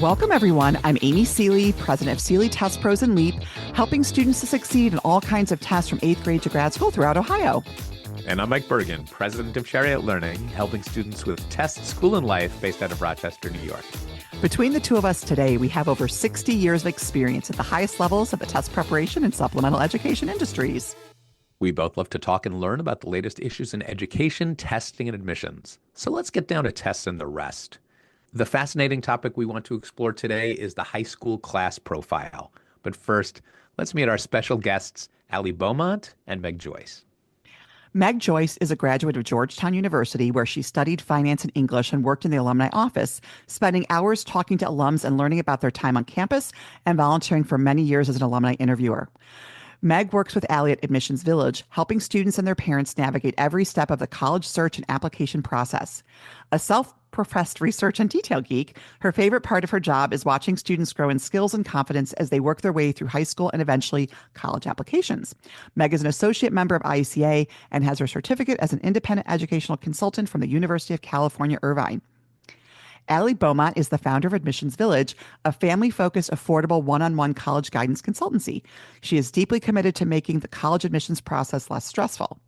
Welcome, everyone. I'm Amy Seeley, president of Seeley Test Pros and LEAP, helping students to succeed in all kinds of tests from 8th grade to grad school throughout Ohio. And I'm Mike Bergen, president of Chariot Learning, helping students with test, school, and life based out of Rochester, New York. Between the two of us today, we have over 60 years of experience at the highest levels of the test preparation and supplemental education industries. We both love to talk and learn about the latest issues in education, testing, and admissions. So let's get down to tests and the rest. The fascinating topic we want to explore today is the high school class profile. But first, let's meet our special guests, Allie Beaumont and Meg Joyce. Meg Joyce is a graduate of Georgetown University, where she studied finance and English and worked in the alumni office, spending hours talking to alums and learning about their time on campus and volunteering for many years as an alumni interviewer. Meg works with Allie at Admissions Village, helping students and their parents navigate every step of the college search and application process. A self-professed research and detail geek, her favorite part of her job is watching students grow in skills and confidence as they work their way through high school and eventually college applications. Meg is an associate member of IECA and has her certificate as an independent educational consultant from the University of California Irvine. Allie Beaumont is the founder of Admissions Village, a family-focused, affordable one-on-one college guidance consultancy. She is deeply committed to making the college admissions process less stressful.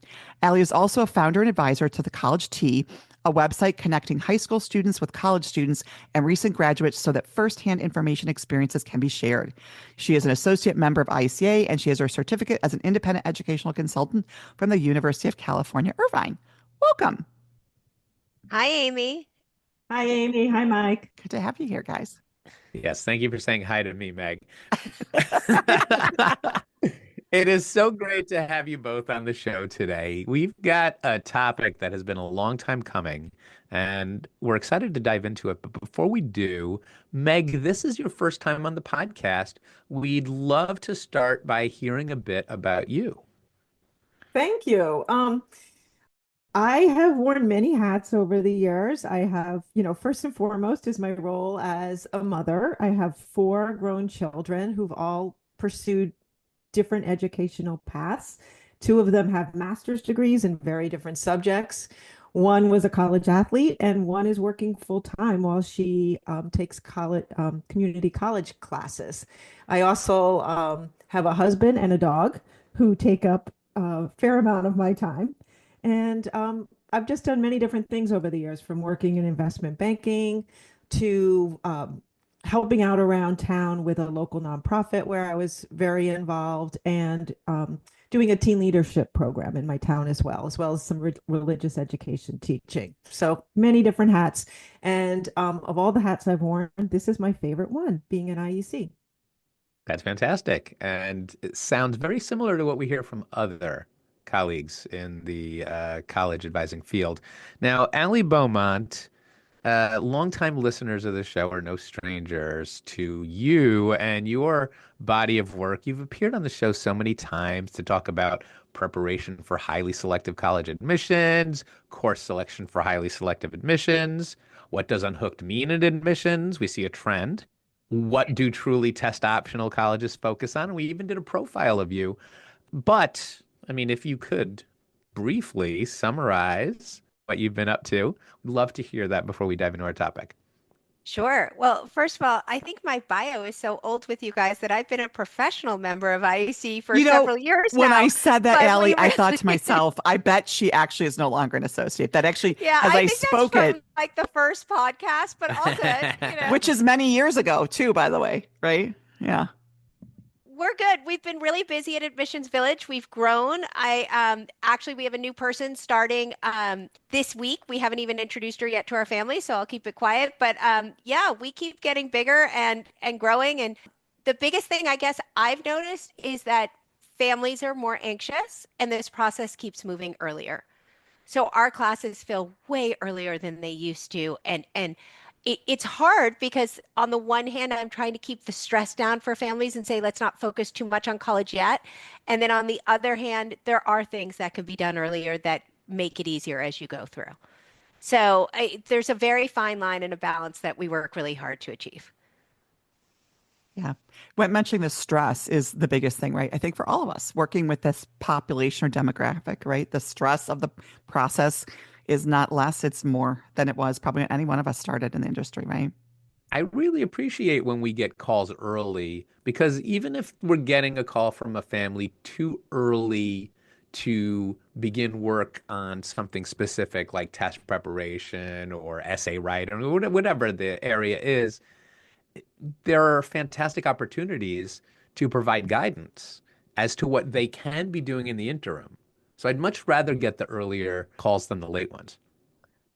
Allie is also a founder and advisor to the College Tea, a website connecting high school students with college students and recent graduates so that firsthand information experiences can be shared. She is an associate member of IECA, and she has her certificate as an independent educational consultant from the University of California Irvine. Welcome. Hi, Amy. Hi, Amy. Hi, Mike. Good to have you here, guys. Yes, thank you for saying hi to me, Meg. It is so great to have you both on the show today. We've got a topic that has been a long time coming, and we're excited to dive into it. But before we do, Meg, this is your first time on the podcast. We'd love to start by hearing a bit about you. Thank you. I have worn many hats over the years. I have, first and foremost is my role as a mother. I have 4 grown children who've all pursued different educational paths. 2 of them have master's degrees in very different subjects. One was a college athlete, and one is working full time while she takes community college classes. I also have a husband and a dog who take up a fair amount of my time. And I've just done many different things over the years, from working in investment banking to helping out around town with a local nonprofit where I was very involved, and doing a teen leadership program in my town as well as some religious education teaching. So many different hats. And of all the hats I've worn, this is my favorite one, being an IEC. That's fantastic. And it sounds very similar to what we hear from other colleagues in the college advising field. Now, Allie Beaumont, longtime listeners of the show are no strangers to you and your body of work. You've appeared on the show so many times to talk about preparation for highly selective college admissions, course selection for highly selective admissions, what does unhooked mean in admissions? We see a trend. What do truly test optional colleges focus on? And we even did a profile of you. But I mean, if you could briefly summarize what you've been up to, we'd love to hear that before we dive into our topic. Sure. Well, first of all, I think my bio is so old with you guys that I've been a professional member of IEC for several years now. When I said that, Allie, I thought to really- myself, I bet she actually is no longer an associate. That actually, Yeah, as I I think spoke that's from it, like the first podcast, but all good, which is many years ago too, by the way, right? Yeah. We're good. We've been really busy at Admissions Village. We've grown. Actually, we have a new person starting this week. We haven't even introduced her yet to our family, so I'll keep it quiet. But yeah, we keep getting bigger and growing. And the biggest thing I guess I've noticed is that families are more anxious, and this process keeps moving earlier. So our classes feel way earlier than they used to, and it's hard because on the one hand, I'm trying to keep the stress down for families and say, let's not focus too much on college yet. And then on the other hand, there are things that can be done earlier that make it easier as you go through. So there's a very fine line and a balance that we work really hard to achieve. Yeah. When mentioning the stress is the biggest thing, right? I think for all of us working with this population or demographic, right? The stress of the process is not less, it's more than it was probably when any one of us started in the industry, right? I really appreciate when we get calls early because even if we're getting a call from a family too early to begin work on something specific like test preparation or essay writing or whatever the area is, there are fantastic opportunities to provide guidance as to what they can be doing in the interim. So I'd much rather get the earlier calls than the late ones.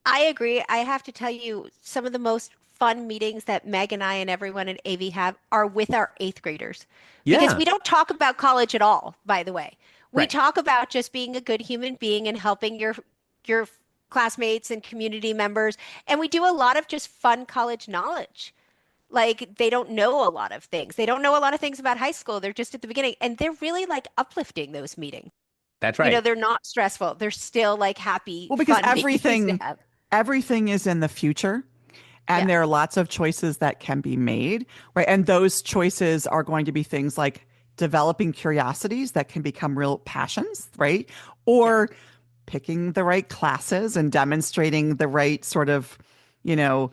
I agree. I have to tell you, some of the most fun meetings that Meg and I and everyone at AV have are with our eighth graders because Yeah, we don't talk about college at all, by the way. We right. talk about just being a good human being and helping your classmates and community members. And we do a lot of just fun college knowledge. Like they don't know a lot of things. They don't know a lot of things about high school. They're just at the beginning and they're really like uplifting those meetings. That's You know, right. they're not stressful. They're still like happy, Well, because fun meetings to have. everything is in the future. And Yeah. there are lots of choices that can be made, right? And those choices are going to be things like developing curiosities that can become real passions, right? Yeah. Or picking the right classes and demonstrating the right sort of, you know,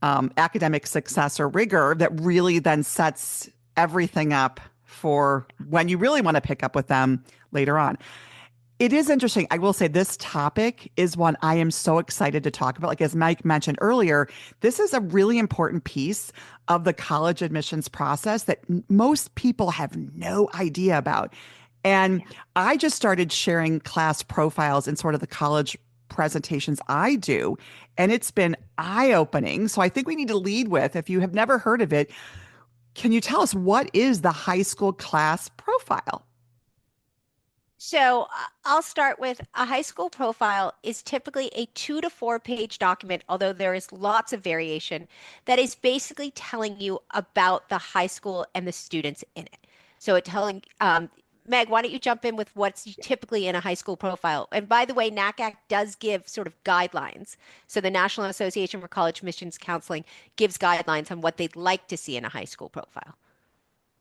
academic success or rigor that really then sets everything up for when you really want to pick up with them later on. It is interesting. I will say this topic is one I am so excited to talk about. Like, as Mike mentioned earlier, this is a really important piece of the college admissions process that most people have no idea about. And I just started sharing class profiles in sort of the college presentations I do, and it's been eye-opening. So I think we need to lead with, if you have never heard of it, can you tell us what is the high school class profile? So I'll start with a high school profile is typically a 2 to 4 page document, although there is lots of variation that is basically telling you about the high school and the students in it. So it telling Meg, why don't you jump in with what's typically in a high school profile? And by the way, NACAC does give sort of guidelines. So the National Association for College Admissions Counseling gives guidelines on what they'd like to see in a high school profile.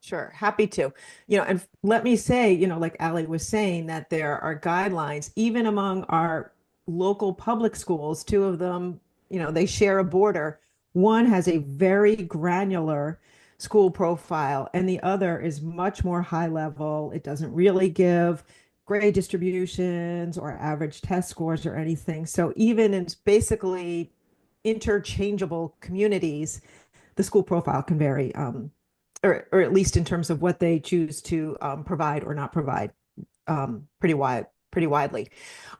Sure, happy to. And let me say, like Ali was saying, that there are guidelines even among our local public schools. Two of them, they share a border. One has a very granular school profile, and the other is much more high level. It doesn't really give grade distributions or average test scores or anything. So even in basically interchangeable communities, the school profile can vary. Or at least in terms of what they choose to provide or not provide, pretty widely.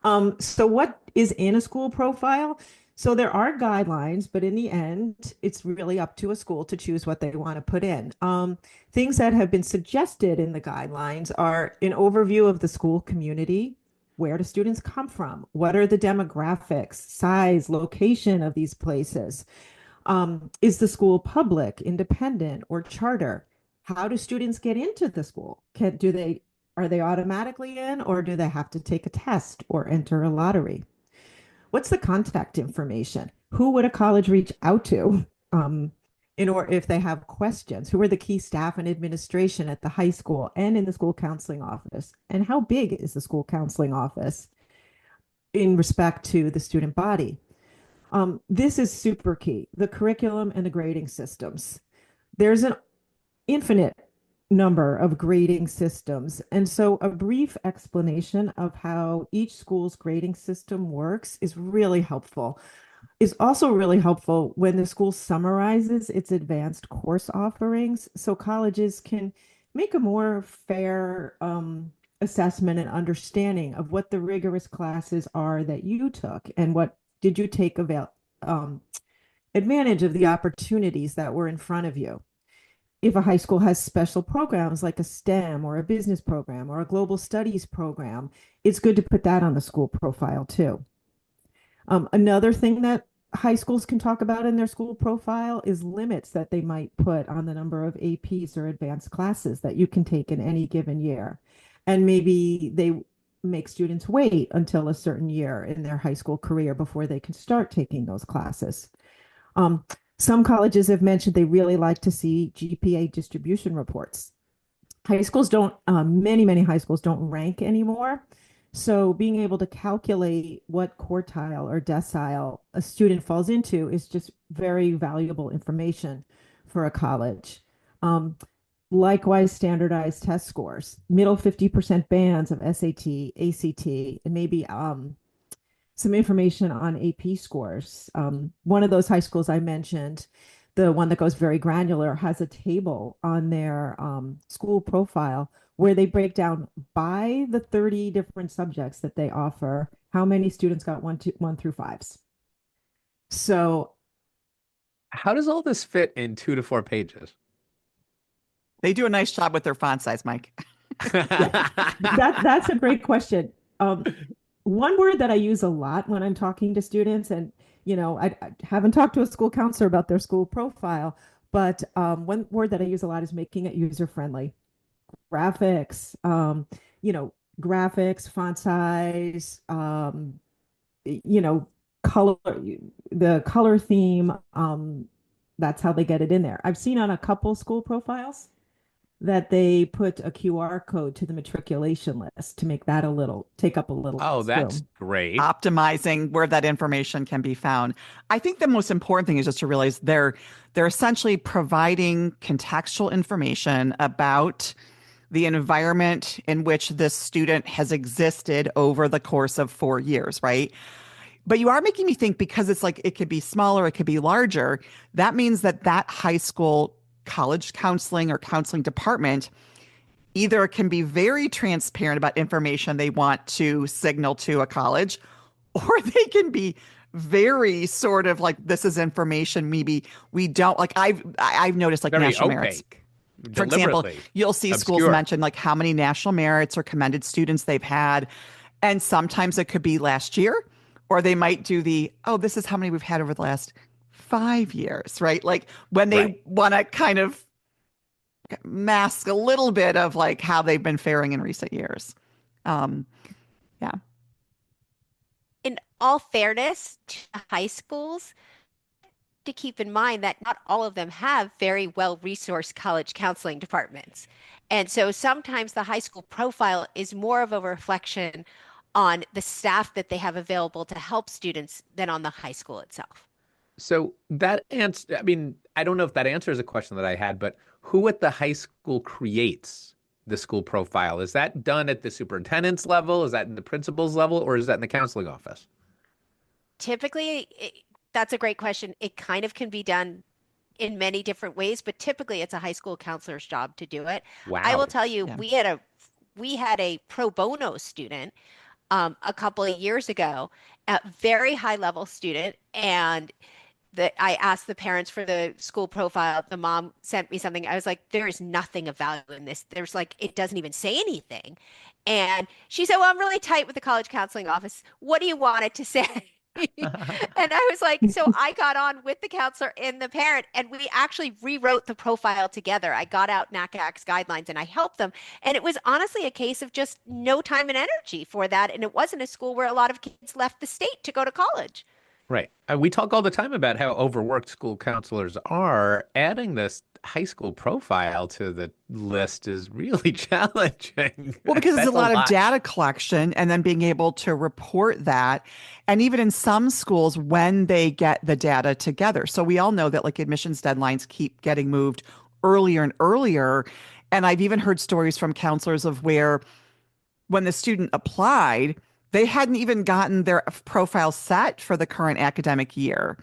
So what is in a school profile? So there are guidelines, but in the end, it's really up to a school to choose what they want to put in. Things that have been suggested in the guidelines are an overview of the school community. Where do students come from? What are the demographics, size, location of these places? Is the school public, independent, or charter? How do students get into the school? Are they automatically in, or do they have to take a test or enter a lottery? What's the contact information? Who would a college reach out to if they have questions? Who are the key staff and administration at the high school and in the school counseling office? And how big is the school counseling office in respect to the student body? This is super key, the curriculum and the grading systems. There's an infinite number of grading systems. And so a brief explanation of how each school's grading system works is really helpful. Is also really helpful when the school summarizes its advanced course offerings so colleges can make a more fair assessment and understanding of what the rigorous classes are that you took and what did you take advantage of the opportunities that were in front of you. If a high school has special programs like a STEM or a business program or a global studies program, it's good to put that on the school profile too. Another thing that high schools can talk about in their school profile is limits that they might put on the number of APs or advanced classes that you can take in any given year. And maybe they make students wait until a certain year in their high school career before they can start taking those classes. Some colleges have mentioned they really like to see GPA distribution reports. High schools don't, many high schools don't rank anymore. So being able to calculate what quartile or decile a student falls into is just very valuable information for a college. Um, Likewise, standardized test scores, middle 50% bands of SAT, ACT, and maybe some information on AP scores. One of those high schools I mentioned, the one that goes very granular, has a table on their school profile where they break down by the 30 different subjects that they offer, how many students got one through fives. So How does all this fit in 2 to 4 pages? They do a nice job with their font size, Mike. yeah, that's a great question. One word that I use a lot when I'm talking to students, and I haven't talked to a school counselor about their school profile, but one word that I use a lot is making it user friendly. Graphics, graphics, font size, color, the color theme. That's how they get it in there. I've seen on a couple school profiles that they put a QR code to the matriculation list to make that take up a little Oh, less that's room. great. Optimizing where that information can be found. I think the most important thing is just to realize they're essentially providing contextual information about the environment in which this student has existed over the course of 4 years, right? But you are making me think, because it's like it could be smaller, it could be larger. That means that high school college counseling or counseling department either can be very transparent about information they want to signal to a college, or they can be very sort of like, this is information maybe we don't like. I've noticed like Very national merits. opaque, For example, deliberately you'll see schools obscure. mention like how many national merits or commended students they've had. And sometimes it could be last year, or they might do this is how many we've had over the last 5 years, right? Like when they Right. want to kind of mask a little bit of like how they've been faring in recent years. Um, yeah. In all fairness to high schools, to keep in mind that not all of them have very well-resourced college counseling departments. And so sometimes the high school profile is more of a reflection on the staff that they have available to help students than on the high school itself. So that answer, I mean, I don't know if that answers a question that I had, but who at the high school creates the school profile? Is that done at the superintendent's level? Is that in the principal's level? Or is that in the counseling office? Typically, that's a great question. It kind of can be done in many different ways, but typically it's a high school counselor's job to do it. I will Wow. tell you, Yeah. we had a pro bono student a couple of years ago, a very high level student, and I asked the parents for the school profile. The mom sent me something. I was like, there is nothing of value in this. There's like, it doesn't even say anything. And she said, well, I'm really tight with the college counseling office. What do you want it to say? And I was like, so I got on with the counselor and the parent, and we actually rewrote the profile together. I got out NACAC's guidelines and I helped them. And it was honestly a case of just no time and energy for that. And it wasn't a school where a lot of kids left the state to go to college. Right. We talk all the time about how overworked school counselors are. Adding this high school profile to the list is really challenging. Well, because it's That's a lot of data collection and then being able to report that. And even in some schools, when they get the data together. So we all know that like admissions deadlines keep getting moved earlier and earlier. And I've even heard stories from counselors of where when the student applied, they hadn't even gotten their profile set for the current academic year.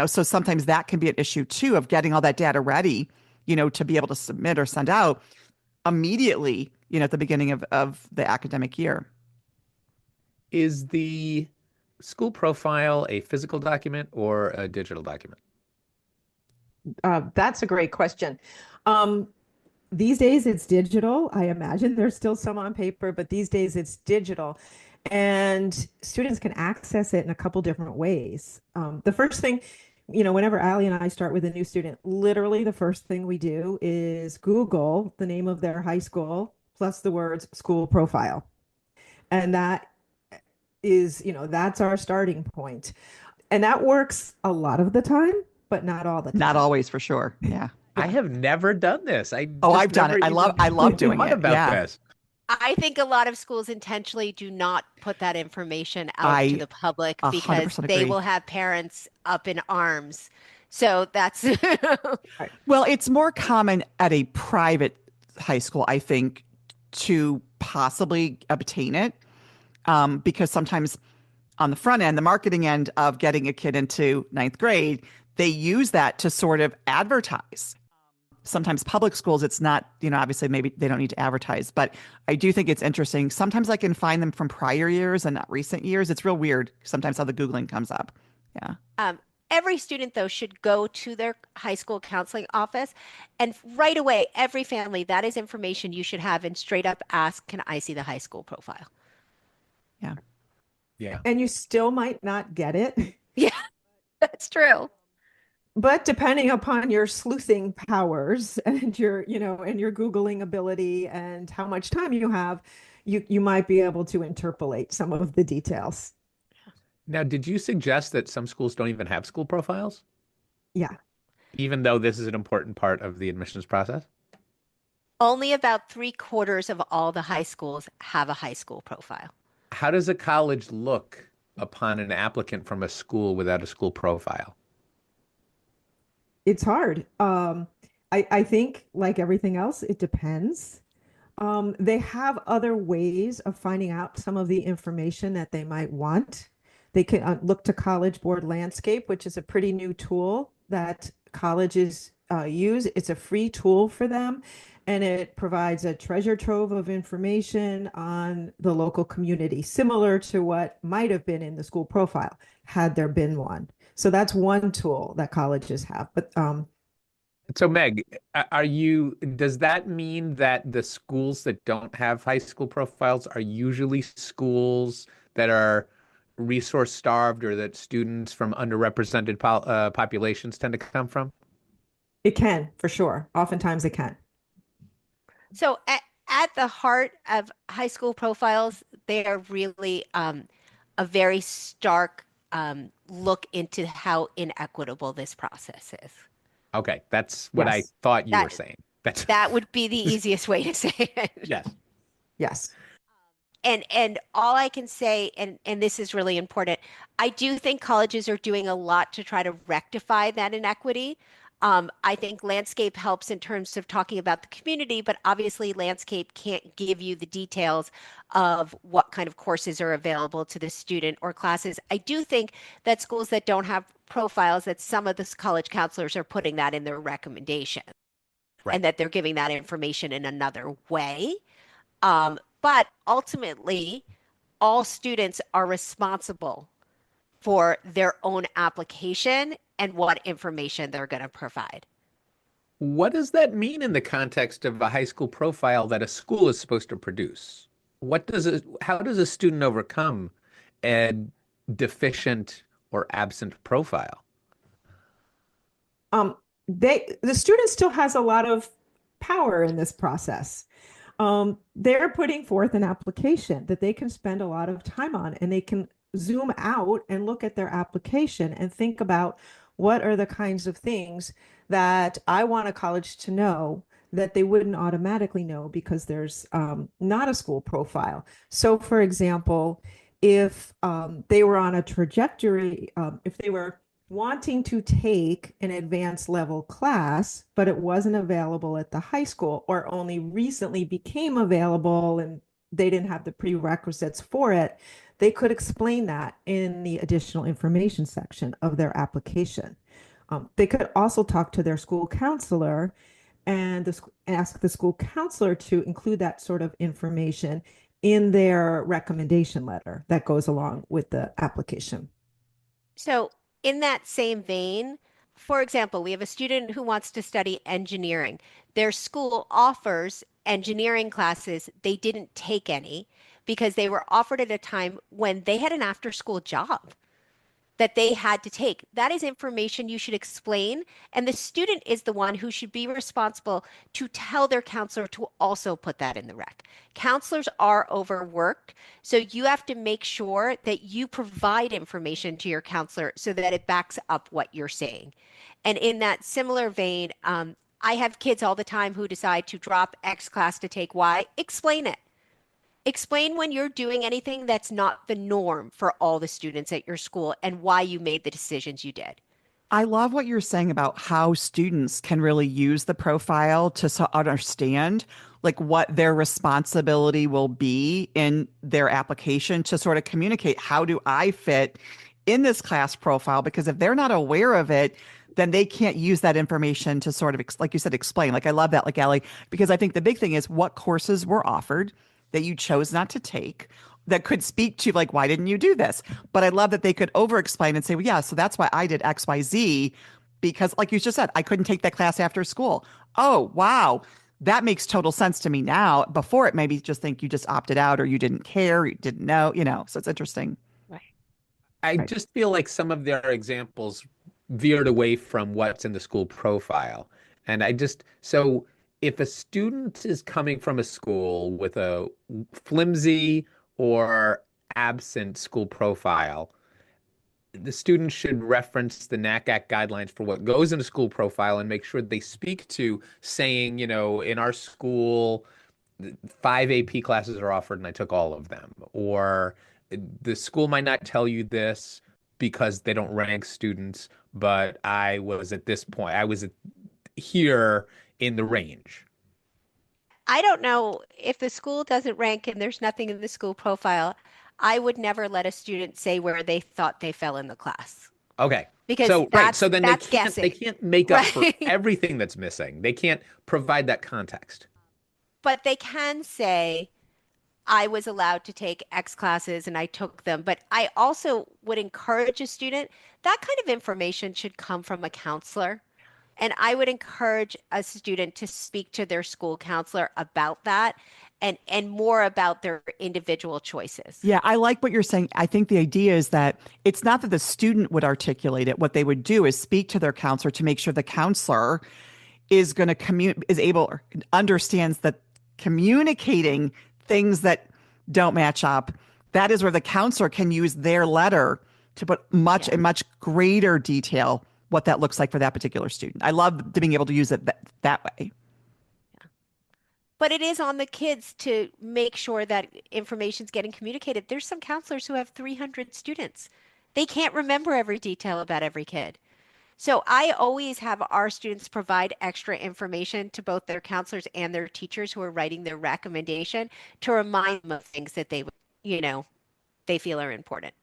So sometimes that can be an issue too, of getting all that data ready, to be able to submit or send out immediately, at the beginning of the academic year. Is the school profile a physical document or a digital document? That's a great question. These days it's digital. I imagine there's still some on paper, but these days it's digital. And students can access it in a couple different ways. The first thing, whenever Allie and I start with a new student, literally the first thing we do is Google the name of their high school plus the words school profile. And that is, that's our starting point. And that works a lot of the time, but not all the time. Not always, for sure. Yeah. I have never done this. I've done it. I love doing thought it. about Yeah. this. I think a lot of schools intentionally do not put that information out to I the public because 100% they agree. will have parents up in arms. So that's Right. Well, it's more common at a private high school, I think, to possibly obtain it, because sometimes on the front end, the marketing end of getting a kid into ninth grade, they use that to sort of advertise. Sometimes public schools, it's not, obviously maybe they don't need to advertise, but I do think it's interesting. Sometimes I can find them from prior years and not recent years. It's real weird sometimes how the Googling comes up. Yeah. um, every student though should go to their high school counseling office and right away, every family, that is information you should have and straight up ask, can I see the high school profile? Yeah. Yeah. And you still might not get it. Yeah, that's true. But depending upon your sleuthing powers and your Googling ability and how much time you have, you might be able to interpolate some of the details. Now, did you suggest that some schools don't even have school profiles, Yeah. even though this is an important part of the admissions process? Only about 3/4 of all the high schools have a high school profile. How does a college look upon an applicant from a school without a school profile? It's hard. I think like everything else, it depends. They have other ways of finding out some of the information that they might want. They can look to College Board Landscape, which is a pretty new tool that colleges use. It's a free tool for them, and it provides a treasure trove of information on the local community, similar to what might have been in the school profile, had there been one. So that's one tool that colleges have. But So Meg, does that mean that the schools that don't have high school profiles are usually schools that are resource starved or that students from underrepresented populations tend to come from? it can, for sure. Oftentimes it can. So at the heart of high school profiles, they are really a very stark look into how inequitable this process is. Okay, that's what I Yes. thought you That- were saying. That's That would be the easiest way to say it. yes. Yes. And all I can say, and this is really important, I do think colleges are doing a lot to try to rectify that inequity. I think landscape helps in terms of talking about the community, but obviously landscape can't give you the details of what kind of courses are available to the student or classes. I do think that schools that don't have profiles, that some of the college counselors are putting that in their recommendation, Right. and that they're giving that information in another way. But ultimately, all students are responsible for their own application and what information they're going to provide. What does that mean in the context of a high school profile that a school is supposed to produce? How does a student overcome a deficient or absent profile? The student still has a lot of power in this process. They're putting forth an application that they can spend a lot of time on, and they can zoom out and look at their application and think about what are the kinds of things that I want a college to know that they wouldn't automatically know because there's not a school profile. So, for example, if they were on a trajectory, if they were wanting to take an advanced level class, but it wasn't available at the high school or only recently became available and they didn't have the prerequisites for it, they could explain that in the additional information section of their application. They could also talk to their school counselor and ask the school counselor to include that sort of information in their recommendation letter that goes along with the application. So, in that same vein, for example, we have a student who wants to study engineering. Their school offers engineering classes. They didn't take any because they were offered at a time when they had an after-school job that they had to take. That is information you should explain, and the student is the one who should be responsible to tell their counselor to also put that in the rec. Counselors are overworked, so you have to make sure that you provide information to your counselor so that it backs up what you're saying. And in that similar vein, I have kids all the time who decide to drop X class to take Y. Explain it. Explain when you're doing anything that's not the norm for all the students at your school and why you made the decisions you did. I love what you're saying about how students can really use the profile to understand like what their responsibility will be in their application to sort of communicate how do I fit in this class profile, because if they're not aware of it, then they can't use that information to sort of like you said, explain. Like I love that, like Allie, because I think the big thing is what courses were offered that you chose not to take that could speak to like, why didn't you do this? But I love that they could over explain and say, well, yeah, so that's why I did XYZ, because like you just said, I couldn't take that class after school. Oh, wow. That makes total sense to me now. Before it maybe just think you just opted out or you didn't care, you didn't know, so it's interesting. Right. I Right. just feel like some of their examples veered away from what's in the school profile. And so if a student is coming from a school with a flimsy or absent school profile, the student should reference the NACAC guidelines for what goes in a school profile and make sure they speak to saying, in our school, 5 AP classes are offered and I took all of them. Or the school might not tell you this because they don't rank students, but I was at this point, here in the range. I don't know if the school doesn't rank and there's nothing in the school profile. I would never let a student say where they thought they fell in the class Okay. because So right. So then they that's can't they guessing. can't make up for Right. everything that's missing. They can't provide that context. But they can say, I was allowed to take X classes and I took them. But I also would encourage a student, that kind of information should come from a counselor. And I would encourage a student to speak to their school counselor about that and more about their individual choices. Yeah, I like what you're saying. I think the idea is that it's not that the student would articulate it. What they would do is speak to their counselor to make sure the counselor is going to understands that communicating things that don't match up. That is where the counselor can use their letter to put in much greater detail what that looks like for that particular student. I love being able to use it that way. But it is on the kids to make sure that information's getting communicated. There's some counselors who have 300 students. They can't remember every detail about every kid. So I always have our students provide extra information to both their counselors and their teachers who are writing their recommendation to remind them of things that they feel are important.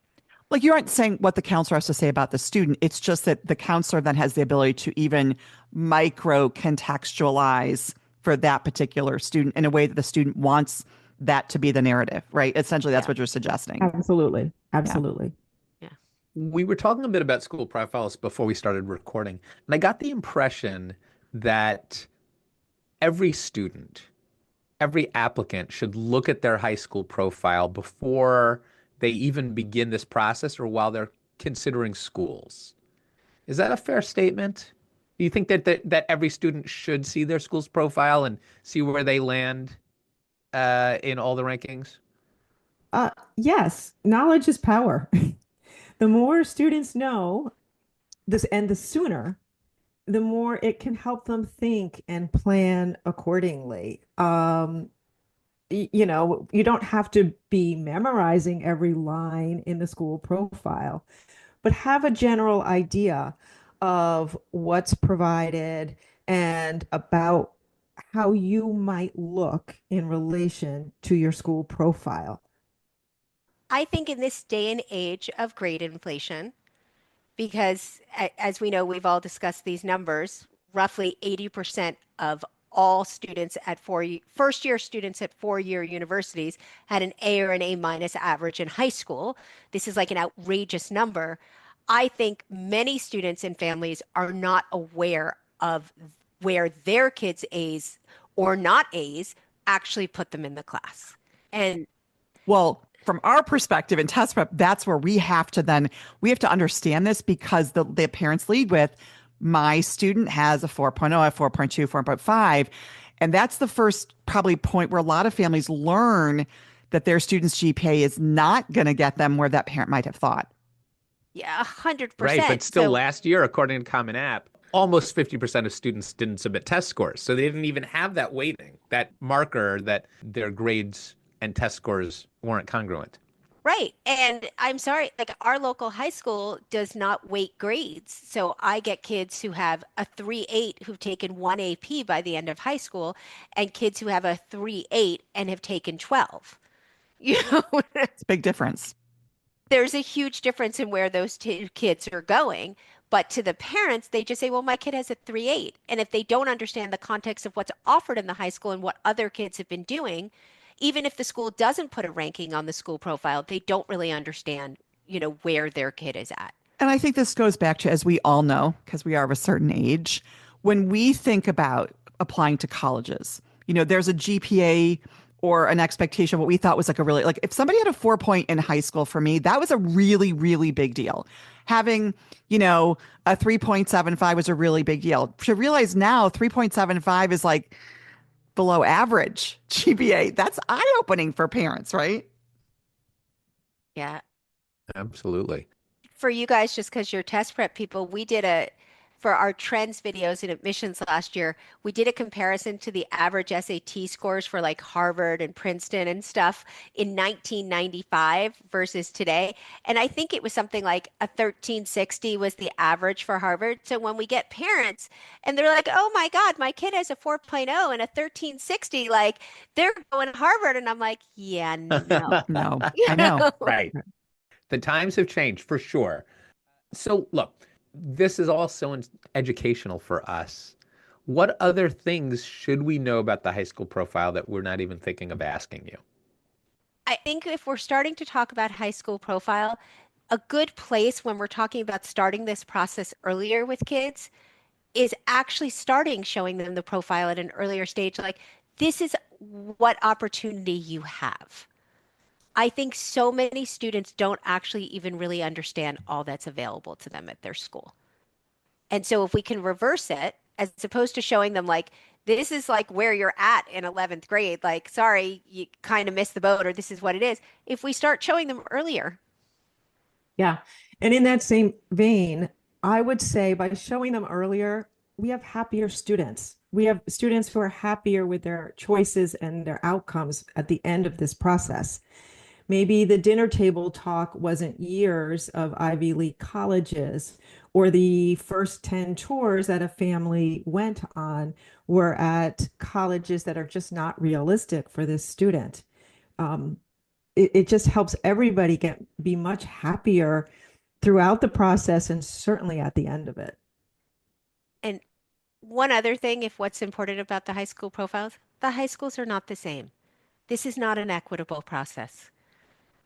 Like you aren't saying what the counselor has to say about the student. It's just that the counselor then has the ability to even micro contextualize for that particular student in a way that the student wants that to be the narrative, right? Essentially, that's what you're suggesting. Absolutely. Absolutely. Yeah. We were talking a bit about school profiles before we started recording, and I got the impression that every student, every applicant should look at their high school profile before they even begin this process or while they're considering schools. Is that a fair statement? Do you think that every student should see their school's profile and see where they land in all the rankings? Yes, knowledge is power. The more students know this, and the sooner, the more it can help them think and plan accordingly. You don't have to be memorizing every line in the school profile, but have a general idea of what's provided and about how you might look in relation to your school profile. I think in this day and age of grade inflation, because as we know, we've all discussed these numbers, roughly 80% of all students at first-year students at four-year universities had an A or an A minus average in high school. This is like an outrageous number. I think many students and families are not aware of where their kids' A's or not A's actually put them in the class. And well, from our perspective in test prep, that's where we have to understand this because the parents lead with my student has a 4.0, a 4.2, 4.5. And that's the first probably point where a lot of families learn that their student's GPA is not going to get them where that parent might have thought. yeah, 100%. Right, but still last year, according to Common App, almost 50% of students didn't submit test scores. So they didn't even have that weighting, that marker that their grades and test scores weren't congruent. Right. And I'm sorry, like our local high school does not weight grades. So I get kids who have a 3.8 who've taken one AP by the end of high school, and kids who have a 3.8 and have taken 12. You know, It's a big difference. there's a huge difference in where those two kids are going. But to the parents, they just say, well, my kid has a 3.8. And if they don't understand the context of what's offered in the high school and what other kids have been doing, even if the school doesn't put a ranking on the school profile, they don't really understand, where their kid is at. And I think this goes back to, as we all know, because we are of a certain age, when we think about applying to colleges, there's a GPA or an expectation of what we thought was like a really, like if somebody had a 4 point in high school, for me, that was a really, really big deal. Having, a 3.75 was a really big deal. To realize now 3.75 is like below average GPA. That's eye-opening for parents, right? Yeah. Absolutely. For you guys, just because you're test prep people, for our trends videos in admissions last year, we did a comparison to the average SAT scores for like Harvard and Princeton and stuff in 1995 versus today. And I think it was something like a 1360 was the average for Harvard. So when we get parents and they're like, oh my God, my kid has a 4.0 and a 1360, like they're going to Harvard. And I'm like, yeah, no. No, I know. Right. The times have changed for sure. So look, this is also educational for us. What other things should we know about the high school profile that we're not even thinking of asking you? I think if we're starting to talk about high school profile, a good place when we're talking about starting this process earlier with kids is actually starting showing them the profile at an earlier stage. Like, this is what opportunity you have. I think so many students don't actually even really understand all that's available to them at their school. And so if we can reverse it, as opposed to showing them like, this is like where you're at in 11th grade, like, sorry, you kind of missed the boat, or this is what it is. If we start showing them earlier. Yeah. And in that same vein, I would say by showing them earlier, we have happier students. We have students who are happier with their choices and their outcomes at the end of this process. Maybe the dinner table talk wasn't years of Ivy League colleges, or the first 10 tours that a family went on were at colleges that are just not realistic for this student. It just helps everybody be much happier throughout the process and certainly at the end of it. And one other thing, if what's important about the high school profiles, the high schools are not the same. This is not an equitable process.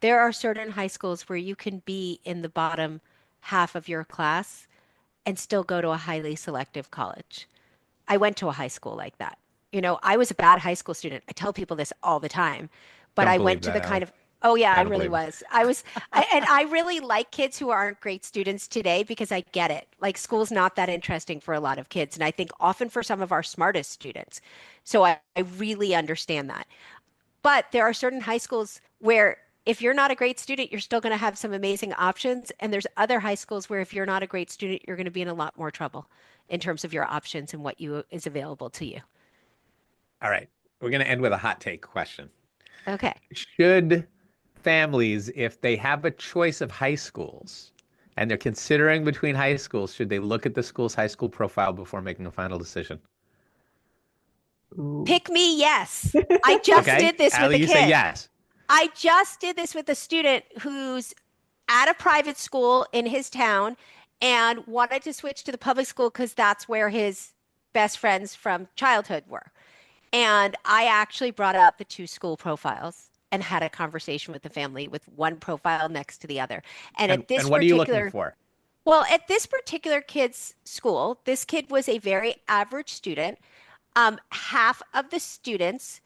There are certain high schools where you can be in the bottom half of your class and still go to a highly selective college. I went to a high school like that. I was a bad high school student. I tell people this all the time, but Don't I believe went to that, the kind Allie. of, oh yeah, I I don't really believe it. was. And I really like kids who aren't great students today because I get it. Like school's not that interesting for a lot of kids. And I think often for some of our smartest students. So I really understand that. But there are certain high schools where if you're not a great student, you're still going to have some amazing options. And there's other high schools where if you're not a great student, you're going to be in a lot more trouble in terms of your options and what is available to you. All right. We're going to end with a hot take question. Okay. Should families, if they have a choice of high schools and they're considering between high schools, should they look at the school's high school profile before making a final decision? Ooh. Pick me, yes. I just Okay. did this with Allie, a you kid. say yes. I just did this with a student who's at a private school in his town and wanted to switch to the public school because that's where his best friends from childhood were. And I actually brought up the two school profiles and had a conversation with the family with one profile next to the other. And at this And what are you particular, looking for? well, at this particular kid's school, this kid was a very average student. Half of the students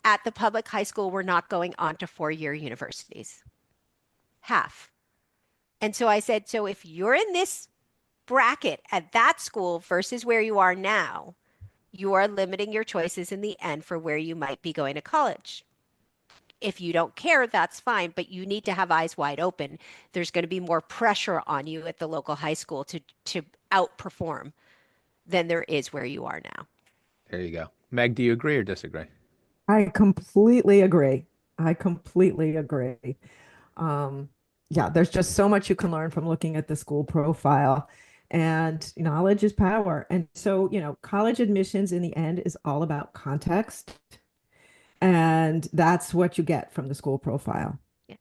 at the public high school were not going on to four-year universities. Half. And so I said, so if you're in this bracket at that school versus where you are now, you are limiting your choices in the end for where you might be going to college. If you don't care, that's fine, but you need to have eyes wide open. There's going to be more pressure on you at the local high school to outperform than there is where you are now. There you go. Meg, do you agree or disagree? I completely agree. I completely agree. Um, yeah, there's just so much you can learn from looking at the school profile, and knowledge is power. And so, college admissions in the end is all about context, and that's what you get from the school profile. Yeah.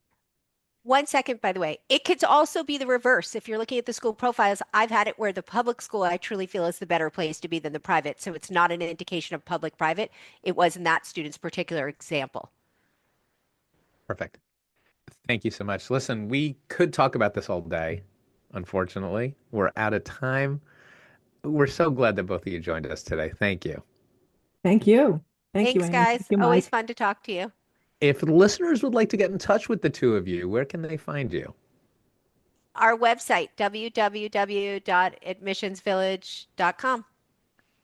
1 second, by the way. It could also be the reverse. If you're looking at the school profiles, I've had it where the public school I truly feel is the better place to be than the private. So it's not an indication of public-private. It was in that student's particular example. Perfect. Thank you so much. Listen, we could talk about this all day. Unfortunately, we're out of time. We're so glad that both of you joined us today. Thank you. Thank you. Thank you, Thanks, Amy. guys. Thank you, Always Mike. fun to talk to you. If listeners would like to get in touch with the two of you, where can they find you? Our website, www.admissionsvillage.com.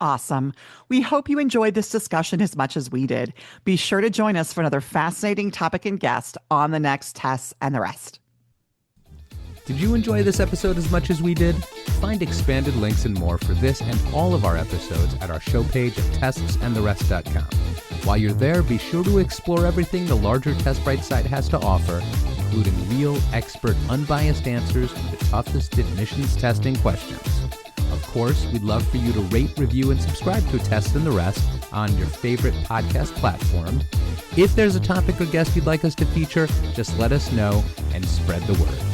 Awesome. We hope you enjoyed this discussion as much as we did. Be sure to join us for another fascinating topic and guest on the next Tests and the Rest. Did you enjoy this episode as much as we did? Find expanded links and more for this and all of our episodes at our show page at testsandtherest.com. While you're there, be sure to explore everything the larger TestBright site has to offer, including real, expert, unbiased answers to the toughest admissions testing questions. Of course, we'd love for you to rate, review, and subscribe to Tests and the Rest on your favorite podcast platform. If there's a topic or guest you'd like us to feature, just let us know and spread the word.